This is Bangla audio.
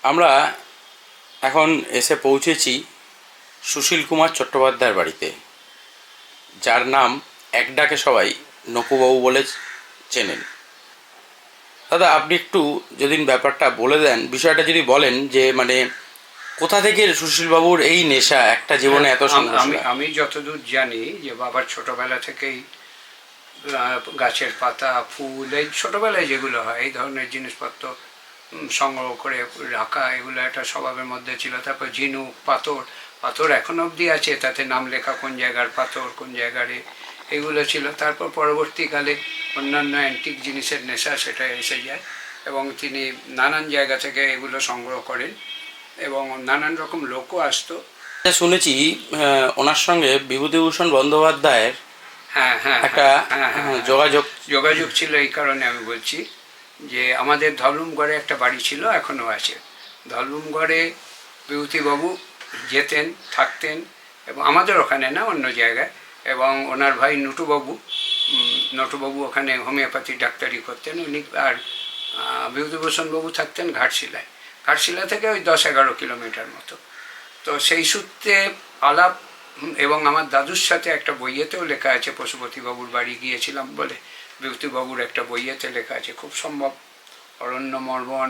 আমরা এখন এসে পৌঁছেছি সুশীল কুমার চট্টোপাধ্যায়ের বাড়িতে, যার নাম এক ডাকে সবাই নকুবাবু বলে চেনেন। দাদা, আপনি একটু যদি ব্যাপারটা বলে দেন, বিষয়টা যদি বলেন যে মানে কোথা থেকে সুশীলবাবুর এই নেশা একটা জীবনে হ্যাঁ, এত আমি সংঘর্ষটা। আমি যতদূর জানি যে বাবার ছোটবেলা থেকেই গাছের পাতা, ফুল, এই ছোটবেলায় যেগুলো হয় এই ধরনের জিনিসপত্র সংগ্রহ করে রাখা, এগুলো একটা স্বভাবের মধ্যে ছিল। তারপর ঝিনুক, পাথর, পাথর এখন অবধি আছে, তাতে নাম লেখা কোন জায়গার পাথর, কোন জায়গার এগুলো ছিল। তারপর পরবর্তীকালে অন্যান্য অ্যান্টিক জিনিসের নেশা সেটা এসে যায়, এবং তিনি নানান জায়গা থেকে এগুলো সংগ্রহ করেন, এবং নানান রকম লোকও আসতো। শুনেছি ওনার সঙ্গে বিভূতিভূষণ বন্দ্যোপাধ্যায়ের হ্যাঁ, হ্যাঁ, একটা হ্যাঁ, হ্যাঁ, হ্যাঁ, হ্যাঁ, যোগাযোগ। যোগাযোগ ছিল। এই কারণে আমি বলছি যে আমাদের ধলুমগড়ে একটা বাড়ি ছিল, এখনও আছে। ধলুমগড়ে বিভূতিবাবু যেতেন, থাকতেন, এবং আমাদের ওখানে না, অন্য জায়গায়। এবং ওনার ভাই নটুবাবু ওখানে হোমিওপ্যাথি ডাক্তারি করতেন উনি। আর বিভূতিভূষণবাবু থাকতেন ঘাটশিলায়। ঘাটশিলা থেকে ওই 10-11 কিলোমিটার মতো। তো সেই সূত্রে আলাপ, এবং আমার দাদুর সাথে একটা বইয়েতেও লেখা আছে, পশুপতিবাবুর বাড়ি গিয়েছিলাম বলে বিভূতিবাবুর একটা বইয়েতে লেখা আছে, খুব সম্ভব অরণ্য মর্মন